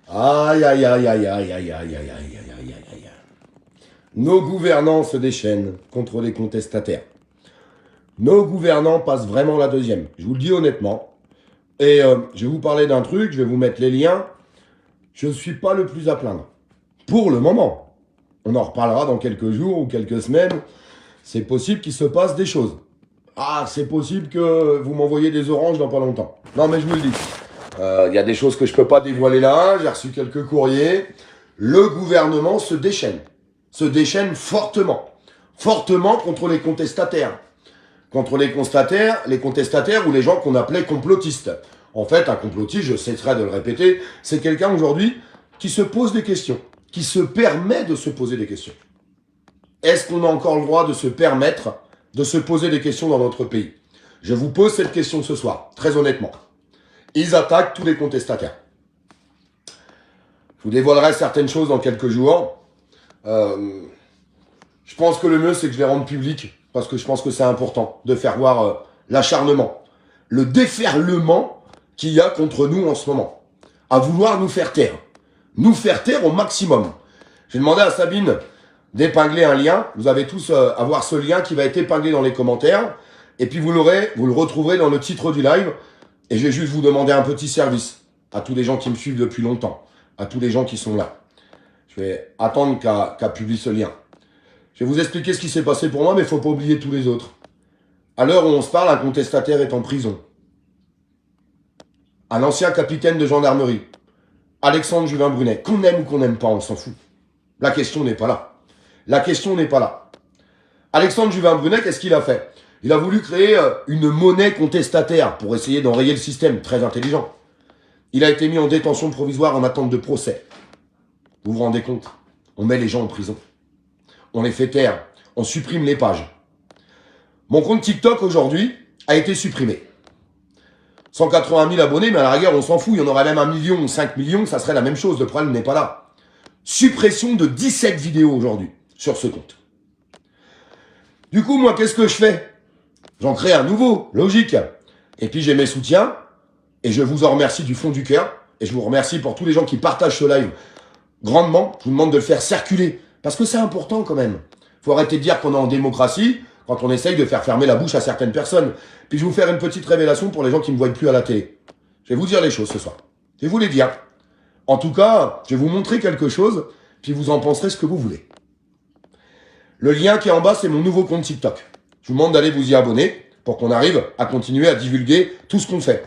Aïe, aïe, aïe, aïe, aïe, aïe, aïe, aïe, aïe, aïe, aïe, aïe, aïe. Nos gouvernants se déchaînent contre les contestataires. Nos gouvernants passent vraiment la deuxième. Je vous le dis honnêtement. Et je vais vous parler d'un truc, je vais vous mettre les liens. Je ne suis pas le plus à plaindre. Pour le moment. On en reparlera dans quelques jours ou quelques semaines. C'est possible qu'il se passe des choses. Ah, c'est possible que vous m'envoyez des oranges dans pas longtemps. Non, mais je vous le dis. Il y a des choses que je peux pas dévoiler là. J'ai reçu quelques courriers. Le gouvernement se déchaîne. Se déchaîne fortement. Fortement contre les contestataires. Contre les contestataires ou les gens qu'on appelait complotistes. En fait, un complotiste, je cesserai de le répéter, c'est quelqu'un aujourd'hui qui se pose des questions, qui se permet de se poser des questions. Est-ce qu'on a encore le droit de se permettre de se poser des questions dans notre pays? Je vous pose cette question ce soir, très honnêtement. Ils attaquent tous les contestataires. Je vous dévoilerai certaines choses dans quelques jours. Je pense que le mieux, c'est que je les rende publics, parce que je pense que c'est important de faire voir l'acharnement, le déferlement qu'il y a contre nous en ce moment, à vouloir nous faire taire au maximum. J'ai demandé à Sabine d'épingler un lien. Vous avez tous à voir ce lien qui va être épinglé dans les commentaires, et puis vous le retrouverez dans le titre du live. Et je vais juste vous demander un petit service à tous les gens qui me suivent depuis longtemps, à tous les gens qui sont là. Je vais attendre qu'elle publie ce lien. Je vais vous expliquer ce qui s'est passé pour moi, mais il ne faut pas oublier tous les autres. À l'heure où on se parle, un contestataire est en prison. Un ancien capitaine de gendarmerie, Alexandre Juvin-Brunet, qu'on aime ou qu'on n'aime pas, on s'en fout. La question n'est pas là. La question n'est pas là. Alexandre Juvin-Brunet, qu'est-ce qu'il a fait? Il a voulu créer une monnaie contestataire pour essayer d'enrayer le système, très intelligent. Il a été mis en détention provisoire en attente de procès. Vous vous rendez compte? On met les gens en prison. On les fait taire. On supprime les pages. Mon compte TikTok aujourd'hui a été supprimé. 180 000 abonnés, mais à la rigueur, on s'en fout. Il y en aurait même 1 million ou 5 millions, ça serait la même chose. Le problème n'est pas là. Suppression de 17 vidéos aujourd'hui sur ce compte. Du coup, moi, qu'est-ce que je fais? J'en crée un nouveau, logique. Et puis, j'ai mes soutiens. Et je vous en remercie du fond du cœur. Et je vous remercie pour tous les gens qui partagent ce live grandement. Je vous demande de le faire circuler. Parce que c'est important quand même. Faut arrêter de dire qu'on est en démocratie quand on essaye de faire fermer la bouche à certaines personnes. Puis je vais vous faire une petite révélation pour les gens qui ne me voient plus à la télé. Je vais vous dire les choses ce soir. Je vais vous les dire. En tout cas, je vais vous montrer quelque chose, puis vous en penserez ce que vous voulez. Le lien qui est en bas, c'est mon nouveau compte TikTok. Je vous demande d'aller vous y abonner pour qu'on arrive à continuer à divulguer tout ce qu'on fait.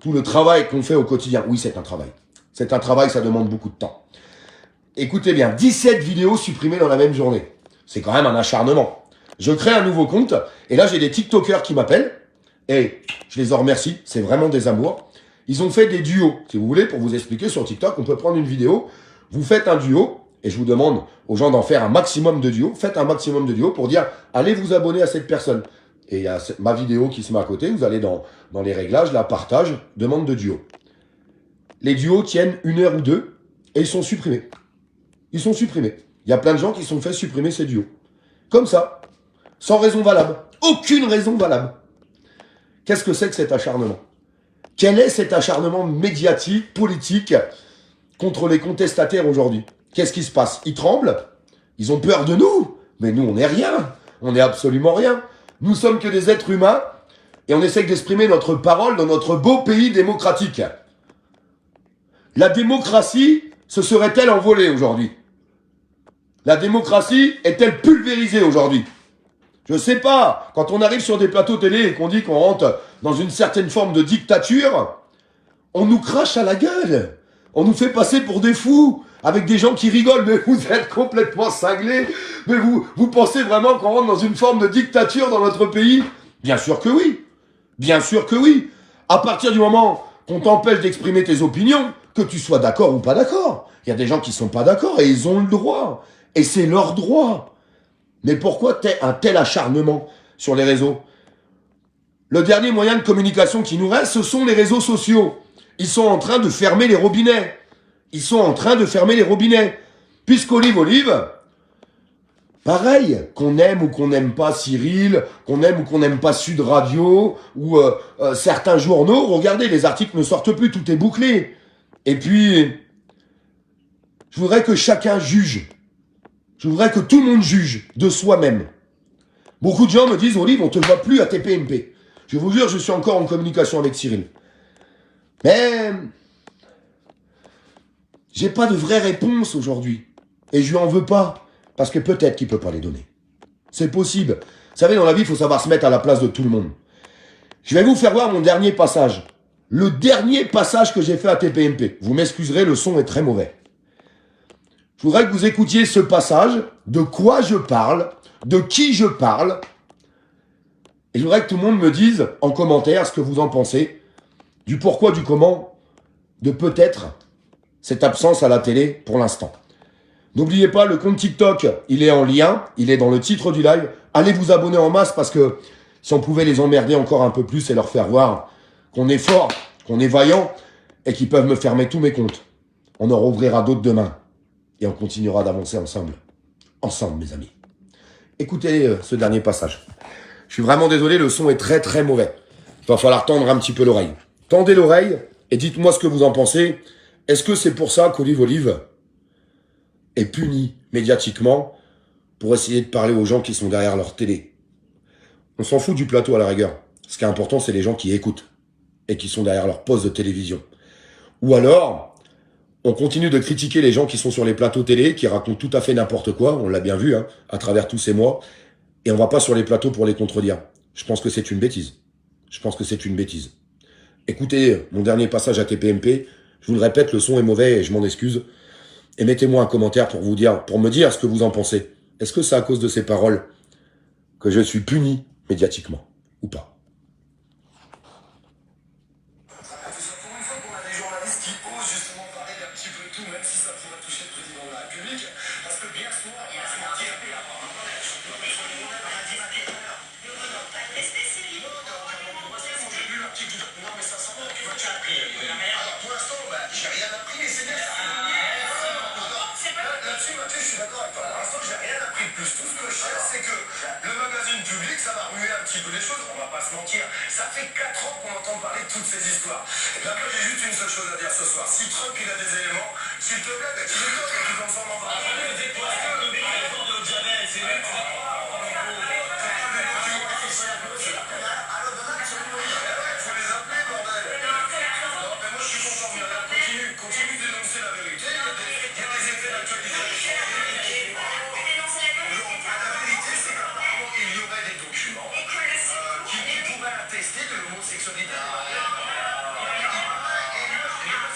Tout le travail qu'on fait au quotidien. Oui, c'est un travail. C'est un travail, ça demande beaucoup de temps. Écoutez bien, 17 vidéos supprimées dans la même journée. C'est quand même un acharnement. Je crée un nouveau compte, et là j'ai des TikTokers qui m'appellent, et je les en remercie, c'est vraiment des amours. Ils ont fait des duos, si vous voulez, pour vous expliquer sur TikTok, on peut prendre une vidéo, vous faites un duo, et je vous demande aux gens d'en faire un maximum de duos, faites un maximum de duos pour dire, allez vous abonner à cette personne. Et il y a ma vidéo qui se met à côté, vous allez dans les réglages, la partage, demande de duo. Les duos tiennent 1 heure ou 2, et ils sont supprimés. Ils sont supprimés. Il y a plein de gens qui se sont fait supprimer ces duos. Comme ça. Sans raison valable. Aucune raison valable. Qu'est-ce que c'est que cet acharnement? Quel est cet acharnement médiatique, politique, contre les contestataires aujourd'hui? Qu'est-ce qui se passe? Ils tremblent? Ils ont peur de nous? Mais nous, on n'est rien. On n'est absolument rien. Nous sommes que des êtres humains et on essaie d'exprimer notre parole dans notre beau pays démocratique. La démocratie se serait-elle envolée aujourd'hui? La démocratie est-elle pulvérisée aujourd'hui? Je sais pas, quand on arrive sur des plateaux télé et qu'on dit qu'on rentre dans une certaine forme de dictature, on nous crache à la gueule. On nous fait passer pour des fous, avec des gens qui rigolent. Mais vous êtes complètement cinglés. Mais vous pensez vraiment qu'on rentre dans une forme de dictature dans notre pays? Bien sûr que oui. Bien sûr que oui. À partir du moment qu'on t'empêche d'exprimer tes opinions, que tu sois d'accord ou pas d'accord. Il y a des gens qui sont pas d'accord et ils ont le droit. Et c'est leur droit. Mais pourquoi un tel acharnement sur les réseaux? Le dernier moyen de communication qui nous reste, ce sont les réseaux sociaux. Ils sont en train de fermer les robinets. Ils sont en train de fermer les robinets. Puisqu'Olive, pareil, qu'on aime ou qu'on n'aime pas Cyril, qu'on aime ou qu'on n'aime pas Sud Radio, ou certains journaux, regardez, les articles ne sortent plus, tout est bouclé. Et puis, Je voudrais que chacun juge. Je voudrais que tout le monde juge de soi-même. Beaucoup de gens me disent, Olive, on ne te voit plus à TPMP. Je vous jure, je suis encore en communication avec Cyril. Mais j'ai pas de vraie réponse aujourd'hui. Et je lui en veux pas. Parce que peut-être qu'il peut pas les donner. C'est possible. Vous savez, dans la vie, il faut savoir se mettre à la place de tout le monde. Je vais vous faire voir mon dernier passage. Le dernier passage que j'ai fait à TPMP. Vous m'excuserez, le son est très mauvais. Je voudrais que vous écoutiez ce passage, de quoi je parle, de qui je parle. Et je voudrais que tout le monde me dise en commentaire ce que vous en pensez, du pourquoi, du comment, de peut-être cette absence à la télé pour l'instant. N'oubliez pas, le compte TikTok, il est en lien, il est dans le titre du live. Allez vous abonner en masse parce que si on pouvait les emmerder encore un peu plus et leur faire voir qu'on est fort, qu'on est vaillant et qu'ils peuvent me fermer tous mes comptes. On en rouvrira d'autres demain et on continuera d'avancer ensemble. Ensemble, mes amis. Écoutez ce dernier passage. Je suis vraiment désolé, le son est très très mauvais. Il va falloir tendre un petit peu l'oreille. Tendez l'oreille et dites-moi ce que vous en pensez. Est-ce que c'est pour ça qu'Olive est puni médiatiquement pour essayer de parler aux gens qui sont derrière leur télé? On s'en fout du plateau à la rigueur. Ce qui est important, c'est les gens qui écoutent et qui sont derrière leur poste de télévision. Ou alors, on continue de critiquer les gens qui sont sur les plateaux télé, qui racontent tout à fait n'importe quoi, on l'a bien vu, hein, à travers tous ces mois, et on va pas sur les plateaux pour les contredire. Je pense que c'est une bêtise. Je pense que c'est une bêtise. Écoutez mon dernier passage à TPMP, je vous le répète, le son est mauvais et je m'en excuse. Et mettez-moi un commentaire pour me dire ce que vous en pensez. Est-ce que c'est à cause de ces paroles que je suis puni médiatiquement ou pas? Les choses, on va pas se mentir, ça fait 4 ans qu'on entend parler de toutes ces histoires. Là, moi, j'ai juste une seule chose à dire ce soir. Si Trump, il a des éléments, s'il te plaît, tu les donnes et puis ensemble, on va parler des poissons, de l'eau de Javel, c'est lui, tu faut les appeler, bordel. Non, mais moi, je suis content, mais là, continue d'énoncer la vérité. Il y a des effets d'actualité. La vérité, c'est qu'apparemment, il y aurait des documents qui pourraient attester de l'homosexualité. Ça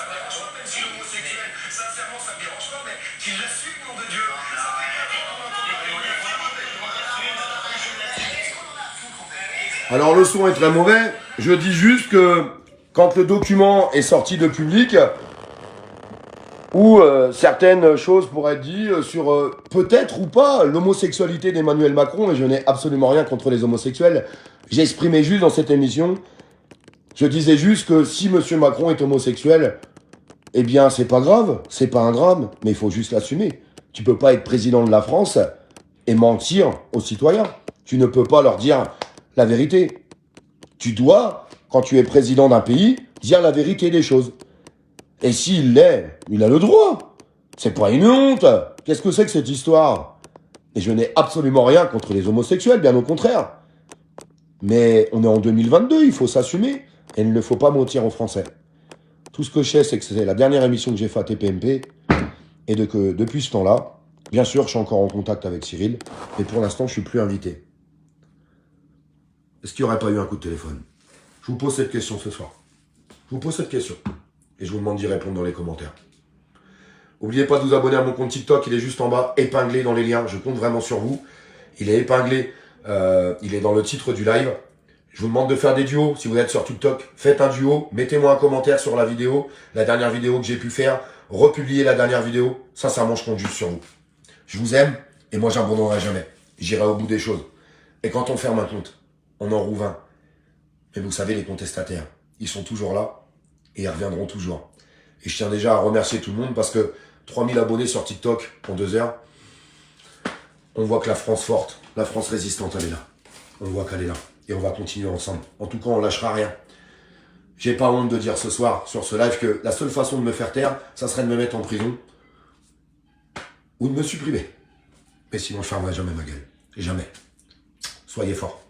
me dérange pas, même si l'homosexuel, sincèrement, ça me dérange pas, mais qu'il l'assume, nom de Dieu. Ça fait 4 ans qu'on entend parler. Alors le son est très mauvais, je dis juste que quand le document est sorti de public, où certaines choses pourraient être dites sur peut-être ou pas l'homosexualité d'Emmanuel Macron, et je n'ai absolument rien contre les homosexuels, j'exprimais juste dans cette émission, je disais juste que si M. Macron est homosexuel, eh bien c'est pas grave, c'est pas un drame, mais il faut juste l'assumer. Tu peux pas être président de la France et mentir aux citoyens. Tu ne peux pas leur dire la vérité. Tu dois, quand tu es président d'un pays, dire la vérité des choses. Et s'il l'est, il a le droit. C'est pas une honte. Qu'est-ce que c'est que cette histoire? Et je n'ai absolument rien contre les homosexuels, bien au contraire. Mais on est en 2022, il faut s'assumer. Et il ne faut pas mentir aux Français. Tout ce que je sais, c'est que c'est la dernière émission que j'ai faite à TPMP. Et que depuis ce temps-là, bien sûr, je suis encore en contact avec Cyril. Mais pour l'instant, je suis plus invité. Est-ce qu'il n'y aurait pas eu un coup de téléphone? Je vous pose cette question ce soir. Je vous pose cette question. Et je vous demande d'y répondre dans les commentaires. N'oubliez pas de vous abonner à mon compte TikTok, il est juste en bas, épinglé dans les liens. Je compte vraiment sur vous. Il est épinglé, il est dans le titre du live. Je vous demande de faire des duos. Si vous êtes sur TikTok, faites un duo. Mettez-moi un commentaire sur la vidéo, la dernière vidéo que j'ai pu faire. Republiez la dernière vidéo. Sincèrement, je compte juste sur vous. Je vous aime et moi, j'abandonnerai jamais. J'irai au bout des choses. Et quand on ferme un compte, on en rouvre un. Mais vous savez, les contestataires, ils sont toujours là et ils reviendront toujours. Et je tiens déjà à remercier tout le monde parce que 3000 abonnés sur TikTok en 2 heures, on voit que la France forte, la France résistante, elle est là. On voit qu'elle est là. Et on va continuer ensemble. En tout cas, on lâchera rien. J'ai pas honte de dire ce soir sur ce live que la seule façon de me faire taire, ça serait de me mettre en prison ou de me supprimer. Mais sinon, je fermerai jamais ma gueule. Jamais. Soyez forts.